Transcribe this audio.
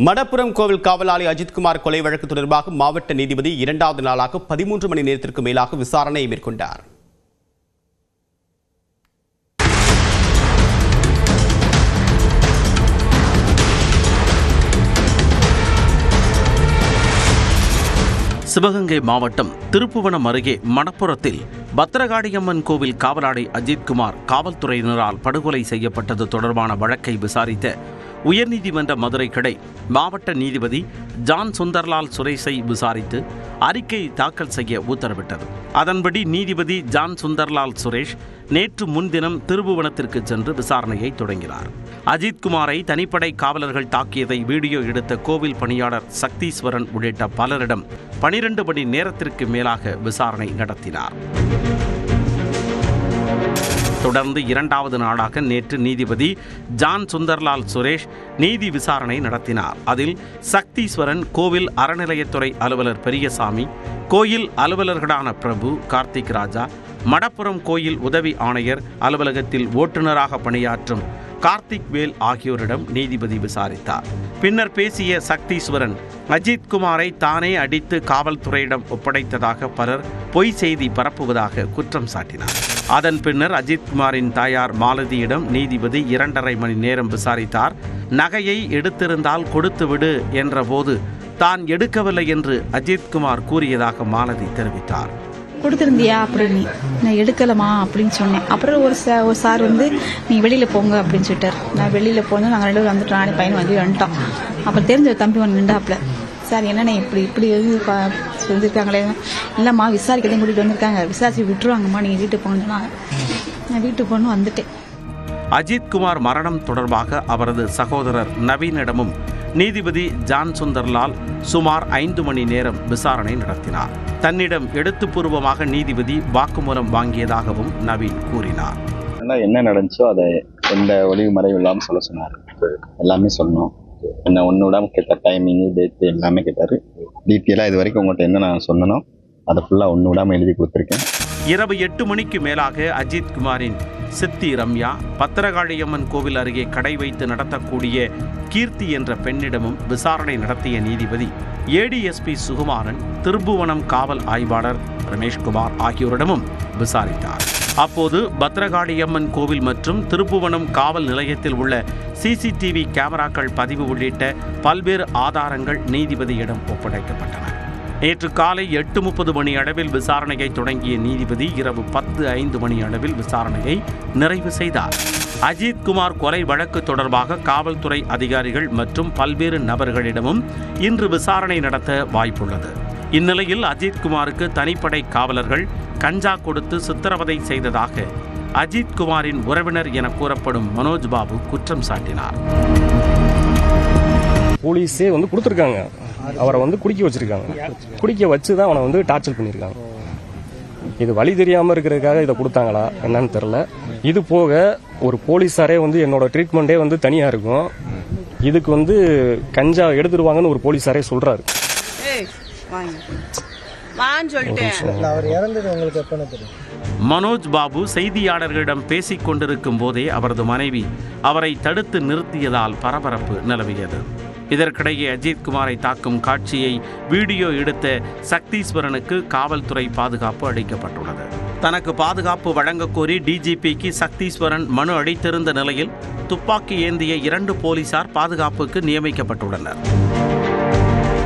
மடப்புரம் கோவில் காவலாளி அஜித்குமார் கொலை வழக்கு தொடர்பாக மாவட்ட நீதிபதி 2வது நாளாக 13 மணி நேரத்திற்கு மேலாக விசாரணையை மேற்கொண்டார். சிவகங்கை மாவட்டம் திருப்புவனம் அருகே மடப்புரத்தில் பத்திரகாளியம்மன் கோவில் காவலாளி அஜித்குமார் காவல்துறையினரால் படுகொலை செய்யப்பட்டது தொடர்பான வழக்கை விசாரித்த உயர்நீதிமன்ற மதுரை கிளை மாவட்ட நீதிபதி ஜான் சுந்தர்லால் சுரேஷை விசாரித்து அறிக்கை தாக்கல் செய்ய உத்தரவிட்டது. அதன்படி நீதிபதி ஜான் சுந்தர்லால் சுரேஷ் நேற்று முன்தினம் திருப்புவனத்திற்கு சென்று விசாரணையை தொடங்கினார். அஜித்குமாரை தனிப்படை காவலர்கள் தாக்கியதை வீடியோ எடுத்த கோவில் பணியாளர் சக்தீஸ்வரன் உள்ளிட்ட பலரிடம் 12 மணி நேரத்திற்கு மேலாக விசாரணை நடத்தினார். தொடர்ந்து 2வது நாளாக நேற்று நீதிபதி ஜான் சுந்தர்லால் சுரேஷ் நீதி விசாரணை நடத்தினார். அதில் சக்தீஸ்வரன், கோவில் அறநிலையத்துறை அலுவலர் பெரியசாமி, கோயில் அலுவலர்களான பிரபு, கார்த்திக் ராஜா, மடப்புரம் கோயில் உதவி ஆணையர் அலுவலகத்தில் ஓட்டுநராக பணியாற்றும் கார்த்திக் வேல் ஆகியோரிடம் நீதிபதி விசாரித்தார். பின்னர் பேசிய சக்தீஸ்வரன், அஜித்குமாரை தானே அடித்து காவல்துறையிடம் ஒப்படைத்ததாக பலர் பொய் செய்தி பரப்புவதாக குற்றம் சாட்டினார். அதன் பின்னர் அஜித்குமாரின் தாயார் மாலதியிடம் நீதிபதி 2.5 மணி நேரம் விசாரித்தார். நகையை எடுத்திருந்தால் கொடுத்துவிடு என்ற போது தான் எடுக்கவில்லை என்று அஜித்குமார் கூறியதாக மாலதி தெரிவித்தார். கொடுத்துருந்தியா அப்படின்னு, நான் எடுக்கலமா அப்படின்னு சொன்னேன். அப்புறம் ஒரு சார் வந்து நீ வெளியில் போங்க அப்படின்னு சொல்லிட்டார். நான் வெளியில் போனோம், நாங்கள் 2 பேரும் வந்துட்டோம், நானே பையன் வந்து வந்துட்டோம். அப்புறம் தெரிஞ்ச தம்பி ஒன்று நின்றாப்புல, சார் என்னென்ன இப்படி சொல்லியிருக்காங்களே, இல்லைம்மா விசாரிக்கதான் கூட்டிகிட்டு வந்திருக்காங்க, விசாரிச்சு விட்டுருவாங்கம்மா, நீங்கள் வீட்டுக்கு போகணும்னு சொன்னாங்க. நான் வீட்டுக்கு போகணும் வந்துட்டேன். அஜித்குமார் மரணம் தொடர்பாக அவரது சகோதரர் நவீனிடமும் நீதிபதி ஜான் சுந்தர்லால் சுமார் 5 மணி நேரம் விசாரணை நடத்தினார். தன்னிடம் எழுத்துப்பூர்வமாக நீதிபதி வாக்குமூலம் வாங்கியதாகவும் நவீன் கூறினார். என்ன நடந்துச்சோ அதை எந்த ஒளிவு மறைவு இல்லாமல் சொல்ல சொன்னார். எல்லாமே சொன்னோம். என்ன ஒன்று விடாமல் கேட்டார், டைமிங்கு, டேட்டு எல்லாமே கேட்டார். டீட்டெயிலாக இது வரைக்கும் உங்கள்கிட்ட என்ன நான் சொன்னனோ அதை ஃபுல்லாக ஒன்று விடாமல் எழுதி கொடுத்துருக்கேன். இரவு 8 மணிக்கு மேலாக அஜித்குமாரின் சித்தி ரம்யா, பத்திரகாளியம்மன் கோவில் அருகே கடை வைத்து நடத்தக்கூடிய கீர்த்தி என்ற பெண்ணிடமும் விசாரணை நடத்திய நீதிபதி ஏடிஎஸ்பி சுகுமாரன், திருப்புவனம் காவல் ஆய்வாளர் ரமேஷ்குமார் ஆகியோரிடமும் விசாரித்தார். அப்போது பத்திரகாளியம்மன் கோவில் மற்றும் திருப்புவனம் காவல் நிலையத்தில் உள்ள சிசிடிவி கேமராக்கள் பதிவு உள்ளிட்ட பல்வேறு ஆதாரங்கள் நீதிபதியிடம் ஒப்படைக்கப்பட்டன. நேற்று காலை 8:30 மணி அளவில் விசாரணையை தொடங்கிய நீதிபதி இரவு 10:05 மணி அளவில் விசாரணையை நிறைவு செய்தார். அஜித்குமார் கொலை வழக்கு தொடர்பாக காவல்துறை அதிகாரிகள் மற்றும் பல்வேறு நபர்களிடமும் இன்று விசாரணை நடத்த வாய்ப்புள்ளது. இந்நிலையில் அஜித்குமாருக்கு தனிப்படை காவலர்கள் கஞ்சா கொடுத்து சித்திரவதை செய்ததாக அஜித்குமாரின் உறவினர் என கூறப்படும் மனோஜ் பாபு குற்றம் சாட்டினார். போலீஸே கொடுத்துருக்காங்க, அவரை குடிக்க வச்சிருக்காங்க. குடிக்க வச்சு தான் அவனை டார்ச்சர் பண்ணியிருக்காங்க. இது வழி தெரியாமல் இருக்கிறதுக்காக இதை கொடுத்தாங்களா என்னன்னு தெரில. இது போக ஒரு போலீஸாரே என்னோட ட்ரீட்மெண்ட்டே தனியாக இருக்கும். இதுக்கு கஞ்சா எடுத்துருவாங்கன்னு ஒரு போலீஸாரே சொல்றாரு. மனோஜ் பாபு செய்தியாளர்களிடம் பேசிக் கொண்டிருக்கும் போதே அவரது மனைவி அவரை தடுத்து நிறுத்தியதால் பரபரப்பு நிலவியது. இதற்கிடையே அஜித்குமாரை தாக்கும் காட்சியை வீடியோ எடுத்த சக்தீஸ்வரனுக்கு காவல்துறை பாதுகாப்பு அளிக்கப்பட்டுள்ளது. தனக்கு பாதுகாப்பு வழங்க கோரி டிஜிபிக்கு சக்தீஸ்வரன் மனு அளித்திருந்த நிலையில் துப்பாக்கி ஏந்திய 2 போலீசார் பாதுகாப்புக்கு நியமிக்கப்பட்டுள்ளனர்.